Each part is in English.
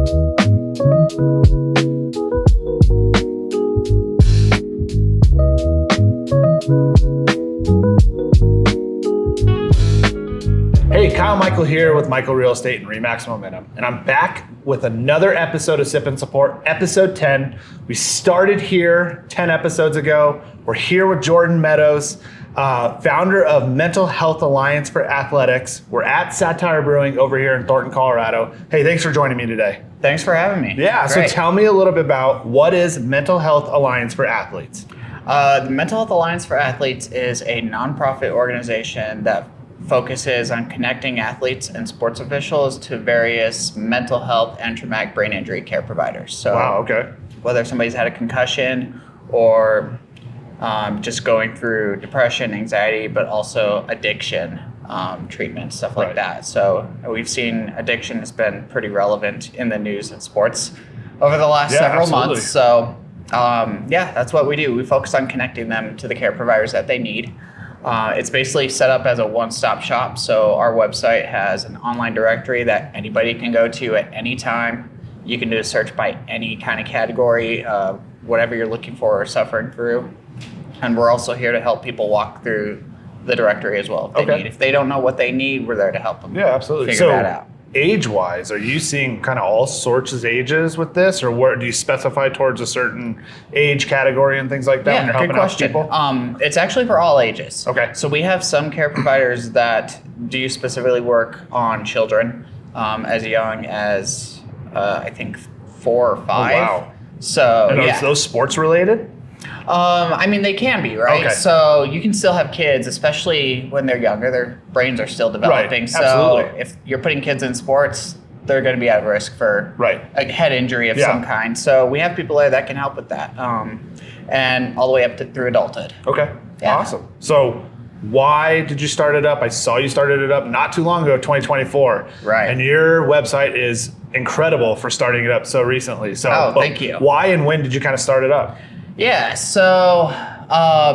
Hey, Kyle Michael here with Michael Real Estate and Remax Momentum, and I'm back with another episode of Sip and Support, episode 10. We started here 10 episodes ago. We're here with Jordan Meadows, founder of Mental Health Alliance for Athletics. We're at Satire Brewing over here in Thornton, Colorado. Hey, thanks for joining me today. Thanks for having me. Yeah, Great. So tell me a little bit about what is Mental Health Alliance for Athletes? The Mental Health Alliance for Athletes is a nonprofit organization that focuses on connecting athletes and sports officials to various mental health and traumatic brain injury care providers. So Wow, okay. whether somebody's had a concussion or just going through depression, anxiety, but also addiction treatment, stuff like Right. that. So we've seen addiction has been pretty relevant in the news and sports over the last several absolutely. months. So that's what we do. We focus on connecting them to the care providers that they need. It's basically set up as a one-stop shop. So our website has an online directory that anybody can go to at any time. You can do a search by any kind of category, whatever you're looking for or suffering through. And we're also here to help people walk through the directory as well if they need. If they don't know what they need, we're there to help them Absolutely. figure that out. Age-wise, are you seeing kind of all sorts of ages with this, or where do you specify towards a certain age category and things like that when you're helping good out question. people? It's actually for all ages. Okay. So we have some care providers that do specifically work on children as young as I think 4 or 5. Oh, wow. So And are those sports related? They can be, right? Okay. So you can still have kids, especially when they're younger. Their brains are still developing. Right. So Absolutely. if you're putting kids in sports, they're going to be at risk for Right. a head injury of some kind. So we have people there that can help with that, and all the way up to through adulthood. Okay. Yeah. Awesome. So why did you start it up? I saw you started it up not too long ago, 2024. Right. And your website is incredible for starting it up so recently. So thank you. Why and when did you kind of start it up? Yeah, so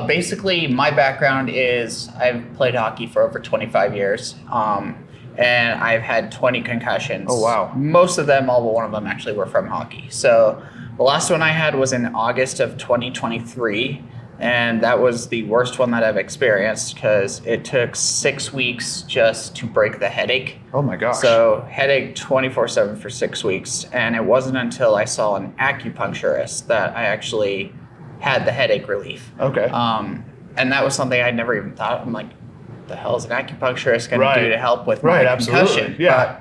basically my background is I've played hockey for over 25 years, and I've had 20 concussions. Oh, wow. Most of them, all but one of them actually were from hockey. So the last one I had was in August of 2023, and that was the worst one that I've experienced because it took 6 weeks just to break the headache. Oh my gosh. So headache 24/7 for 6 weeks, and it wasn't until I saw an acupuncturist that I actually had the headache relief. Okay. And that was something I'd never even thought. I'm like, the hell is an acupuncturist going to do to help with my concussion? Absolutely. Yeah.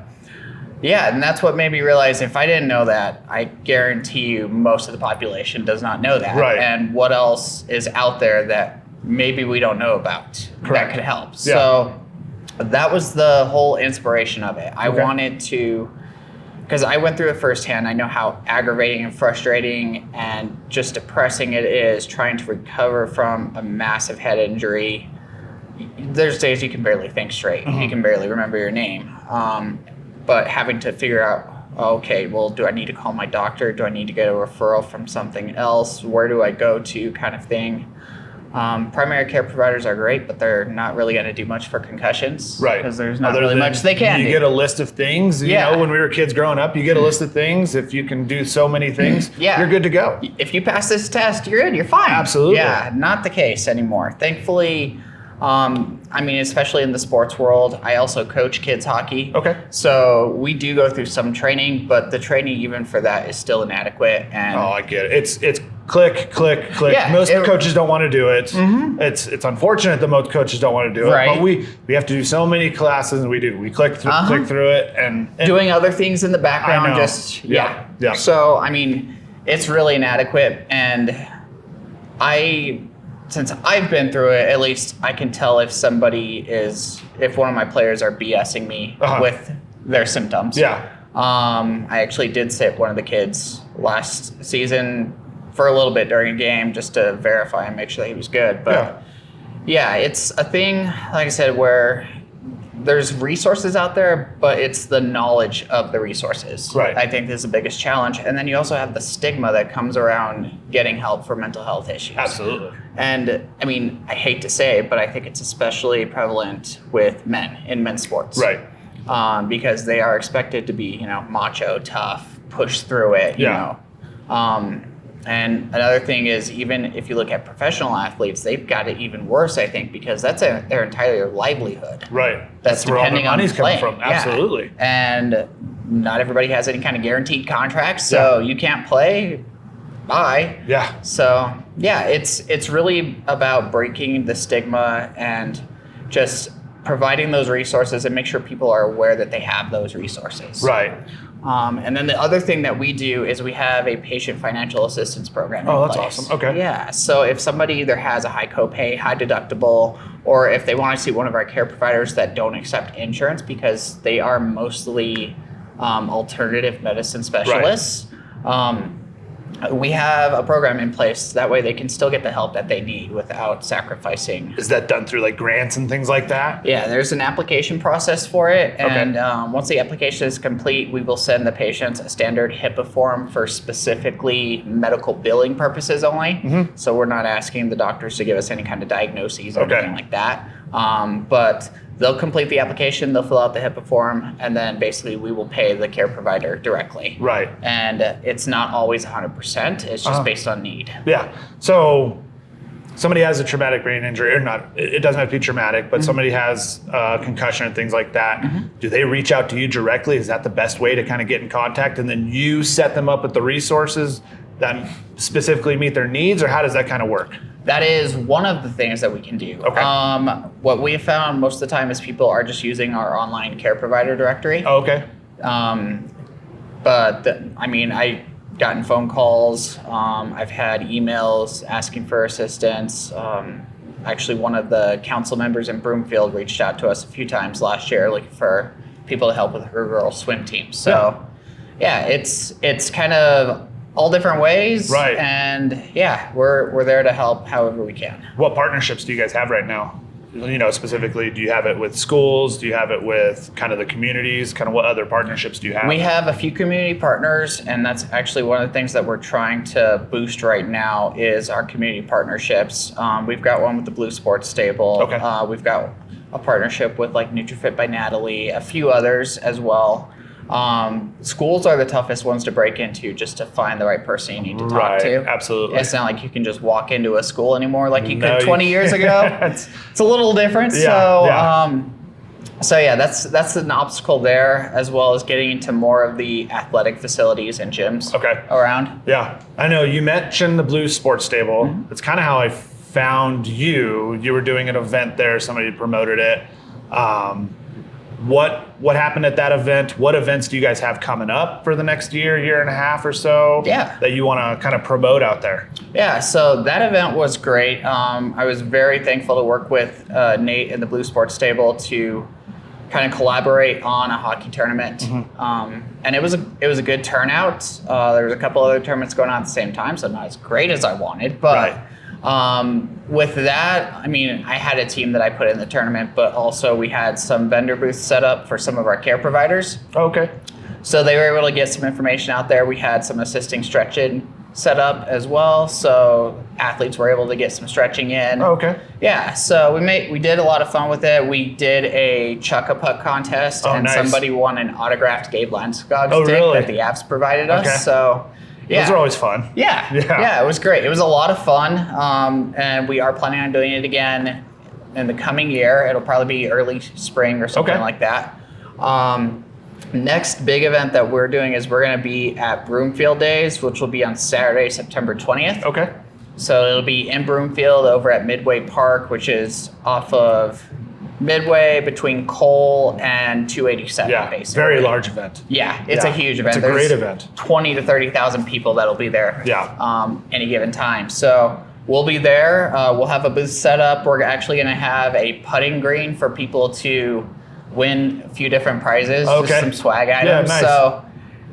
But, and that's what made me realize if I didn't know that, I guarantee you most of the population does not know that. Right. And what else is out there that maybe we don't know about that could help? Yeah. So that was the whole inspiration of it. I wanted to, because I went through it firsthand. I know how aggravating and frustrating and just depressing it is trying to recover from a massive head injury. There's days you can barely think straight. You can barely remember your name. But having to figure out, okay, well, do I need to call my doctor? Do I need to get a referral from something else? Where do I go to, kind of thing? Primary care providers are great, but they're not really going to do much for concussions. Right. Because there's not really much they can do. You get a list of things. You know, when we were kids growing up, you get a list of things. If you can do so many things, you're good to go. If you pass this test, you're good. You're fine. Absolutely. Yeah, not the case anymore. Thankfully, especially in the sports world, I also coach kids hockey. Okay. So we do go through some training, but the training even for that is still inadequate. And I get it. It's click, click, click. Yeah, most coaches don't want to do it. It's unfortunate that most coaches don't want to do it. Right. But we have to do so many classes, and we click through it, and doing other things in the background. I know. Just Yeah. So it's really inadequate, and since I've been through it, at least I can tell if one of my players are BSing me with their symptoms. Yeah. I actually did sit one of the kids last season for a little bit during a game just to verify and make sure that he was good. But it's a thing, like I said, where there's resources out there, but it's the knowledge of the resources. Right. I think is the biggest challenge. And then you also have the stigma that comes around getting help for mental health issues. Absolutely. And I hate to say it, but I think it's especially prevalent with men in men's sports. Right. Because they are expected to be, macho, tough, push through it, you Yeah. know. And another thing is, even if you look at professional athletes, they've got it even worse, I think, because that's their entire livelihood. Right. That's where all the depending on money's coming playing. from. Absolutely. Yeah. And not everybody has any kind of guaranteed contract, so you can't play. Bye. Yeah. So yeah, it's really about breaking the stigma and just providing those resources and make sure people are aware that they have those resources. Right. And then the other thing that we do is we have a patient financial assistance program. Oh, in that's place. awesome. Okay. Yeah. So if somebody either has a high copay, high deductible, or if they want to see one of our care providers that don't accept insurance because they are mostly alternative medicine specialists, we have a program in place. That way they can still get the help that they need without sacrificing. Is that done through like grants and things like that? Yeah, there's an application process for it. And once the application is complete, we will send the patients a standard HIPAA form for specifically medical billing purposes only. Mm-hmm. So we're not asking the doctors to give us any kind of diagnoses or anything like that. But they'll complete the application, they'll fill out the HIPAA form, and then basically we will pay the care provider directly. Right. And it's not always 100%, it's just based on need. Yeah. So somebody has a traumatic brain injury, or not, it doesn't have to be traumatic, but somebody has concussion and things like that. Do they reach out to you directly? Is that the best way to kind of get in contact? And then you set them up with the resources that specifically meet their needs, or how does that kind of work? That is one of the things that we can do. Okay. What we have found most of the time is people are just using our online care provider directory. Oh, okay. I've gotten phone calls. I've had emails asking for assistance. Actually, one of the council members in Broomfield reached out to us a few times last year looking for people to help with her girls' swim team. So, it's kind of all different ways. Right. And we're there to help however we can. What partnerships do you guys have right now? You know, specifically, do you have it with schools? Do you have it with kind of the communities? Kind of what other partnerships do you have? We have a few community partners, and that's actually one of the things that we're trying to boost right now is our community partnerships. We've got one with the Blue Sports Stable. Okay. We've got a partnership with like NutriFit by Natalie, a few others as well. Schools are the toughest ones to break into just to find the right person you need to talk to. Absolutely. It's not like you can just walk into a school anymore like you could 20 years ago. It's a little different. That's an obstacle there, as well as getting into more of the athletic facilities and gyms around. Yeah. I know you mentioned the Blue Sports Stable. Mm-hmm. That's kind of how I found you. You were doing an event there. Somebody promoted it. What happened at that event? What events do you guys have coming up for the next year and a half or so that you want to kind of promote out there? Yeah, so that event was great. I was very thankful to work with Nate and the Blue Sports Stable to kind of collaborate on a hockey tournament. Mm-hmm. And it was a good turnout. There was a couple other tournaments going on at the same time, so not as great as I wanted, but with that, I mean, I had a team that I put in the tournament, but also we had some vendor booths set up for some of our care providers. Okay. So they were able to get some information out there. We had some assisting stretching set up as well, so athletes were able to get some stretching in. Okay. Yeah, so we did a lot of fun with it. We did a chuck-a-puck contest, and somebody won an autographed Gabe Landeskog stick that the Avs provided us. So. Yeah. Those are always fun. Yeah, it was great. It was a lot of fun, and we are planning on doing it again in the coming year. It'll probably be early spring or something like that. Next big event that we're doing is we're going to be at Broomfield Days, which will be on Saturday, September 20th. Okay. So it'll be in Broomfield over at Midway Park, which is off of Midway between Cole and 287, basically. Very large event. Yeah, it's a huge event. It's a great event. 20 to 30,000 people that'll be there any given time. So we'll be there. We'll have a booth set up. We're actually going to have a putting green for people to win a few different prizes, just some swag items. Nice. So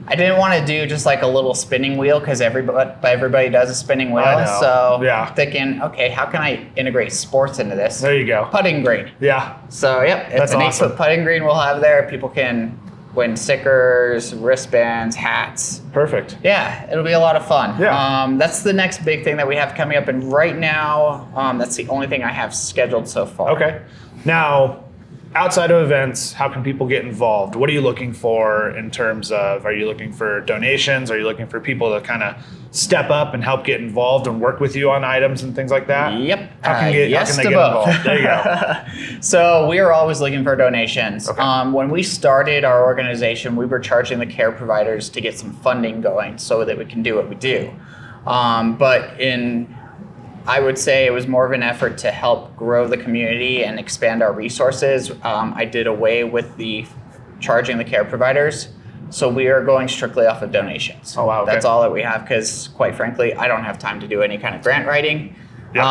I didn't want to do just like a little spinning wheel because everybody does a spinning wheel. So thinking, okay, how can I integrate sports into this? There you go. Putting green. Yeah. So it's an 8-foot putting green we'll have there. People can win stickers, wristbands, hats. Perfect. Yeah, it'll be a lot of fun. Yeah. That's the next big thing that we have coming up, and right now, that's the only thing I have scheduled so far. Okay. Now, outside of events, how can people get involved? What are you looking for in terms of, are you looking for donations? Are you looking for people to kind of step up and help get involved and work with you on items and things like that? Yep. How can they get both. involved? There you go. So we are always looking for donations. Okay. When we started our organization, we were charging the care providers to get some funding going so that we can do what we do. I would say it was more of an effort to help grow the community and expand our resources. I did away with the charging the care providers. So we are going strictly off of donations. Oh, wow. Okay. That's all that we have because, quite frankly, I don't have time to do any kind of grant writing. Yep.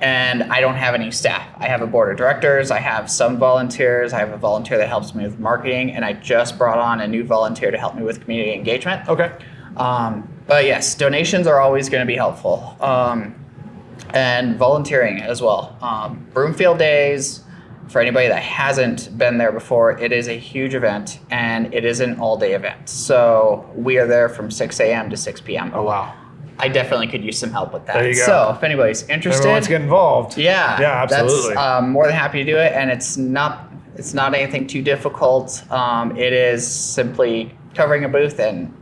And I don't have any staff. I have a board of directors. I have some volunteers. I have a volunteer that helps me with marketing. And I just brought on a new volunteer to help me with community engagement. Okay. But yes, donations are always going to be helpful. And volunteering as well. Broomfield Days, for anybody that hasn't been there before, it is a huge event and it is an all-day event. So we are there from 6 a.m. to 6 p.m. Oh, wow. I definitely could use some help with that. There you go. So if anybody's interested, Everyone's get involved. yeah, absolutely. That's, more than happy to do it, and it's not anything too difficult. It is simply covering a booth and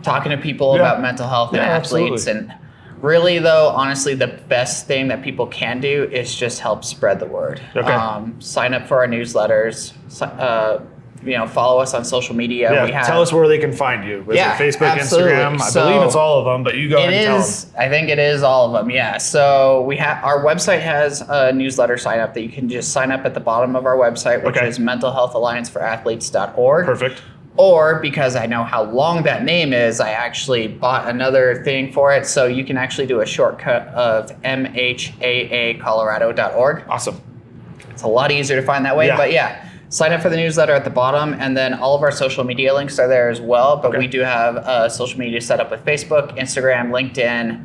talking to people about mental health and athletes. Absolutely. And really, though, honestly, the best thing that people can do is just help spread the word. Okay. Sign up for our newsletters. Follow us on social media. Yeah, tell us where they can find you. Is it Facebook, absolutely. Instagram? I believe it's all of them, but you go ahead and tell them. I think it is all of them, yeah. So our website has a newsletter sign up that you can just sign up at the bottom of our website, which is mentalhealthalliancefораthletes.org. Perfect. Or, because I know how long that name is, I actually bought another thing for it. So you can actually do a shortcut of mhaacolorado.org. Awesome. It's a lot easier to find that way, but sign up for the newsletter at the bottom, and then all of our social media links are there as well. But we do have social media set up with Facebook, Instagram, LinkedIn,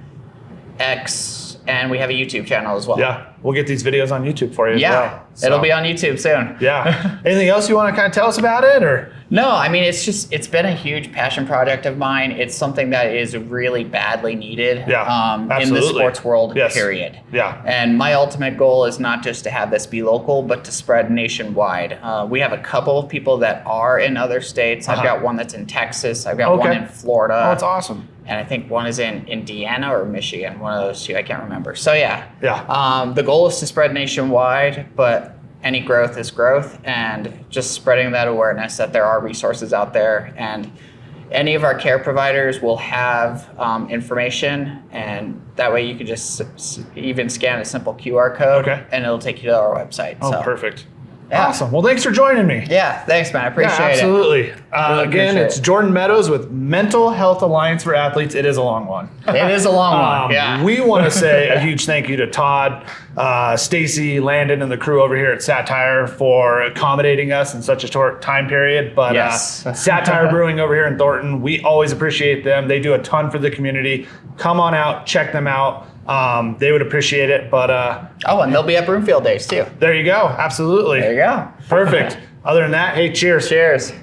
X, and we have a YouTube channel as well. Yeah, we'll get these videos on YouTube for you as well. So. It'll be on YouTube soon. Yeah. Anything else you want to kind of tell us about it, or? No, I mean, it's been a huge passion project of mine. It's something that is really badly needed in the sports world, period. Yeah. And my ultimate goal is not just to have this be local, but to spread nationwide. We have a couple of people that are in other states. I've got one that's in Texas. I've got one in Florida. Oh, that's awesome. And I think one is in Indiana or Michigan, one of those two. I can't remember. So yeah. The goal is to spread nationwide, but any growth is growth, and just spreading that awareness that there are resources out there. And any of our care providers will have information, and that way you can just even scan a simple QR code and it'll take you to our website. Oh, perfect. Yeah. Awesome. Well, thanks for joining me. Yeah, thanks, man. I appreciate it. Absolutely. Again, it's Jordan Meadows with Mental Health Alliance for Athletes. It is a long one. It is a long one. Yeah. We want to say a huge thank you to Todd, Stacy, Landon, and the crew over here at Satire for accommodating us in such a short time period. But Satire Brewing over here in Thornton, we always appreciate them. They do a ton for the community. Come on out, check them out. They would appreciate it, but and they'll be at Broomfield Days too. There you go. Absolutely. There you go. Perfect. Other than that, hey, cheers. Cheers.